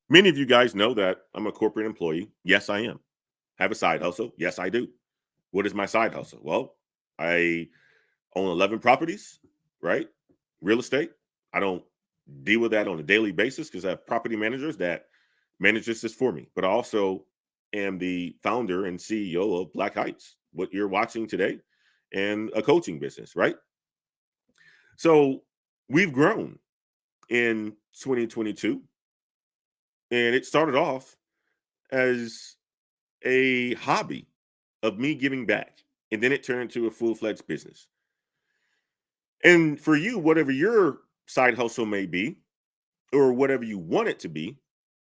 Many of you guys know that I'm a corporate employee. Yes, I am. Have a side hustle. Yes, I do. What is my side hustle? Well, I own 11 properties, right? Real estate. I don't deal with that on a daily basis because I have property managers that manages this for me. But I also am the founder and CEO of Black Heights, what you're watching today, and a coaching business, right? So we've grown in 2022, and it started off as a hobby of me giving back. And then it turned into a full-fledged business. And for you, whatever your side hustle may be, or whatever you want it to be,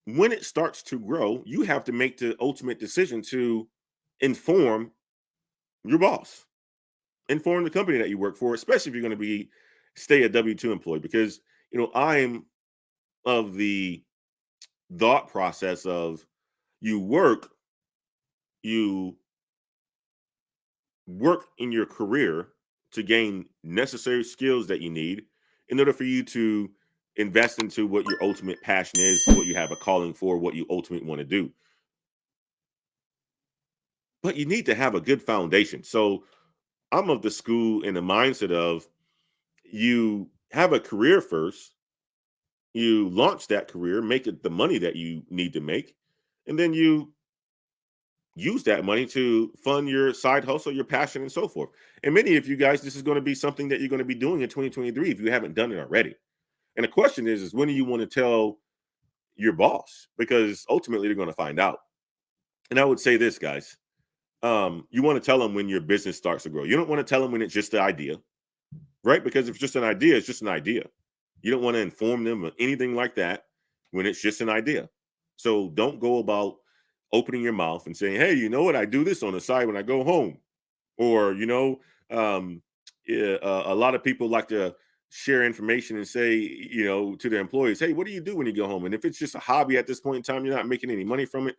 when it starts to grow, you have to make the ultimate decision to inform your boss, inform the company that you work for, especially if you're going to be stay a W-2 employee, because I'm of the thought process of you work, you work in your career to gain necessary skills that you need in order for you to invest into what your ultimate passion is, what you have a calling for, what you ultimately want to do. But you need to have a good foundation. So I'm of the school and the mindset of you have a career first, you launch that career, make it the money that you need to make, and then you use that money to fund your side hustle, your passion, and so forth. And many of you guys, this is going to be something that you're going to be doing in 2023 if you haven't done it already. And the question is when do you want to tell your boss? Because ultimately they're going to find out. And I would say this, guys, you want to tell them when your business starts to grow. You don't want to tell them when it's just an idea, right? Because if it's just an idea, it's just an idea. You don't want to inform them of anything like that when it's just an idea. So don't go about opening your mouth and saying, hey, you know what? I do this on the side when I go home. Or, a lot of people like to share information and say, to their employees, hey, what do you do when you go home? And if it's just a hobby at this point in time, you're not making any money from it.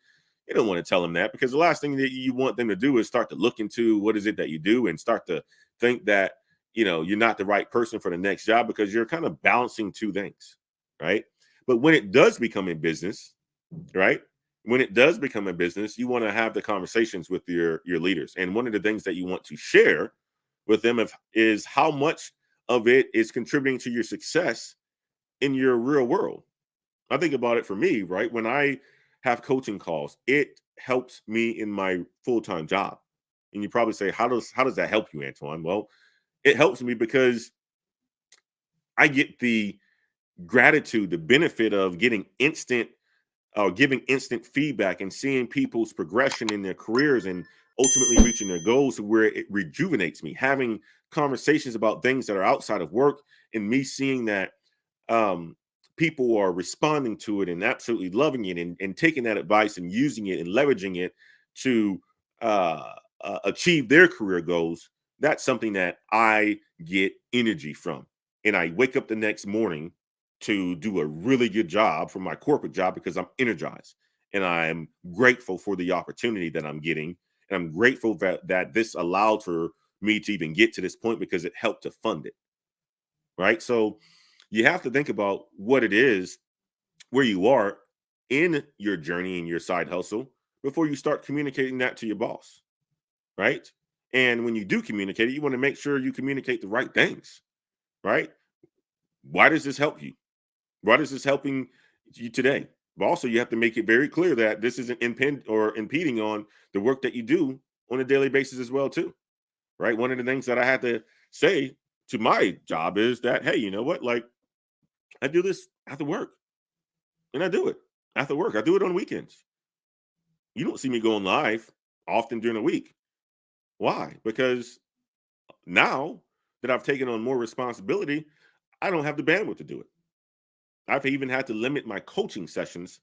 You don't want to tell them that, because the last thing that you want them to do is start to look into what is it that you do and start to think that, you're not the right person for the next job, because you're kind of balancing two things, right? But when it does become a business, right? When it does become a business, you want to have the conversations with your leaders. And one of the things that you want to share with them is how much of it is contributing to your success in your real world. I think about it for me, right? When I have coaching calls, it helps me in my full-time job. And you probably say, how does that help you, Antoine? Well, it helps me because I get the gratitude, the benefit of getting giving instant feedback and seeing people's progression in their careers and ultimately reaching their goals, to where it rejuvenates me. Having conversations about things that are outside of work, and me seeing that people are responding to it and absolutely loving it, and taking that advice and using it and leveraging it to achieve their career goals. That's something that I get energy from. And I wake up the next morning to do a really good job for my corporate job because I'm energized and I'm grateful for the opportunity that I'm getting. And I'm grateful that this allowed for me to even get to this point, because it helped to fund it. Right. So you have to think about what it is, where you are in your journey and your side hustle, before you start communicating that to your boss. Right. And when you do communicate it, you want to make sure you communicate the right things. Right. Why does this help you? What is this helping you today? But also, you have to make it very clear that this isn't impeding on the work that you do on a daily basis as well, too. Right. One of the things that I had to say to my job is that, hey, you know what? Like, I do this after work, and I do it after work. I do it on weekends. You don't see me going live often during the week. Why? Because now that I've taken on more responsibility, I don't have the bandwidth to do it. I've even had to limit my coaching sessions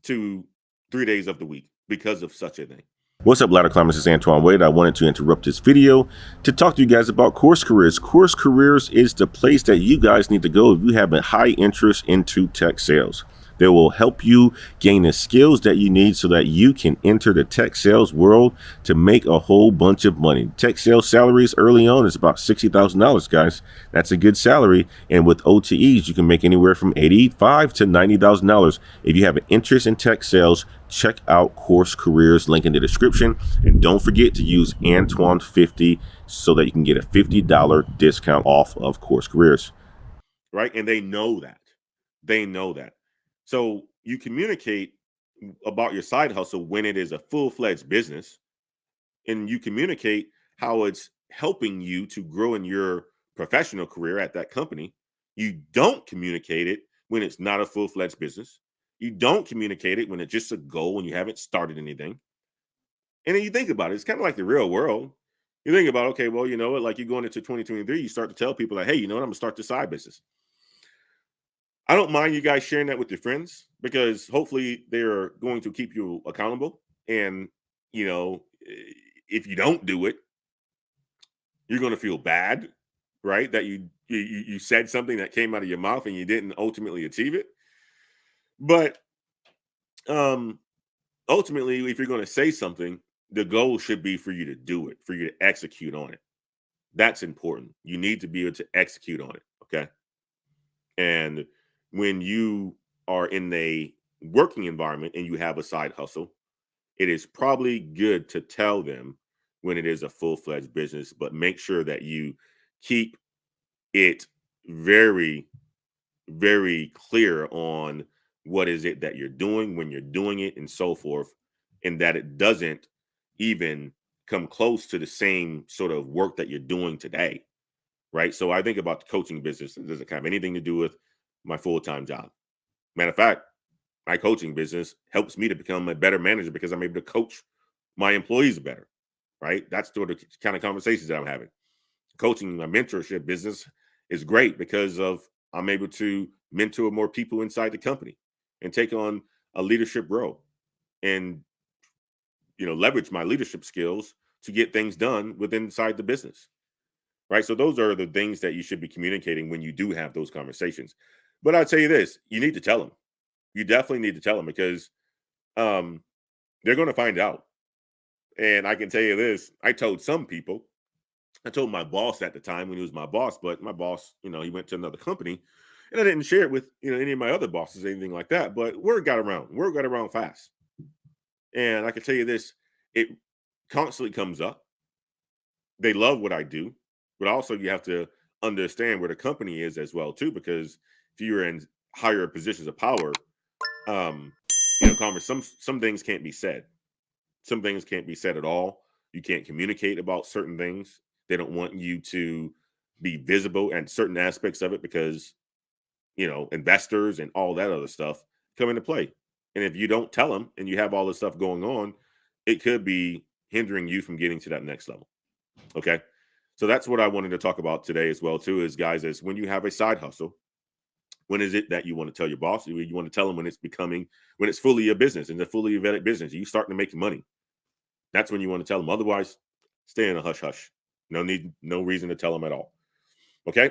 to 3 days of the week because of such a thing. What's up, ladder climbers? It's Antoine Wade. I wanted to interrupt this video to talk to you guys about Course Careers. Course Careers is the place that you guys need to go if you have a high interest into tech sales. that will help you gain the skills that you need so that you can enter the tech sales world to make a whole bunch of money. Tech sales salaries early on is about $60,000, guys. That's a good salary. And with OTEs, you can make anywhere from $85,000 to $90,000. If you have an interest in tech sales, check out Course Careers, link in the description. And don't forget to use Antoine50 so that you can get a $50 discount off of Course Careers. Right? And they know that. They know that. So you communicate about your side hustle when it is a full-fledged business, and you communicate how it's helping you to grow in your professional career at that company. You don't communicate it when it's not a full-fledged business. You don't communicate it when it's just a goal and you haven't started anything. And then you think about it, it's kind of like the real world. You think about, okay, well, you know what, like you're going into 2023, you start to tell people like, hey, you know what, I'm gonna start this side business. I don't mind you guys sharing that with your friends because hopefully they're going to keep you accountable. And, you know, if you don't do it, you're going to feel bad, right? That you said something that came out of your mouth and you didn't ultimately achieve it. But um ultimately, if you're going to say something, the goal should be for you to do it, for you to execute on it. That's important. You need to be able to execute on it. Okay. And when you are in a working environment and you have a side hustle, it is probably good to tell them when it is a full-fledged business, but make sure that you keep it very, very clear on what is it that you're doing, when you're doing it, and so forth, and that it doesn't even come close to the same sort of work that you're doing today, right? So I think about the coaching business. It doesn't have anything to do with my full-time job. Matter of fact, my coaching business helps me to become a better manager because I'm able to coach my employees better, right? That's sort of the kind of conversations that I'm having. Coaching, my mentorship business is great because of I'm able to mentor more people inside the company and take on a leadership role and leverage my leadership skills to get things done within inside the business, right? So those are the things that you should be communicating when you do have those conversations. But I'll tell you this, you need to tell them. You definitely need to tell them because um, they're going to find out. And I can tell you this, I told some people, I told my boss at the time when he was my boss, but my boss, he went to another company and I didn't share it with, any of my other bosses, anything like that. But word got around fast. And I can tell you this, it constantly comes up. They love what I do, but also you have to understand where the company is as well, too, because if you're in higher positions of power, um, some things can't be said. Some things can't be said at all. You can't communicate about certain things. They don't want you to be visible and certain aspects of it because, investors and all that other stuff come into play. And if you don't tell them and you have all this stuff going on, it could be hindering you from getting to that next level. Okay. So that's what I wanted to talk about today as well, too, is guys, is when you have a side hustle, when is it that you want to tell your boss? You want to tell them when when it's fully a business and a fully vetted business, you starting to make money. That's when you want to tell them. Otherwise, stay in a hush hush. No reason to tell them at all. Okay.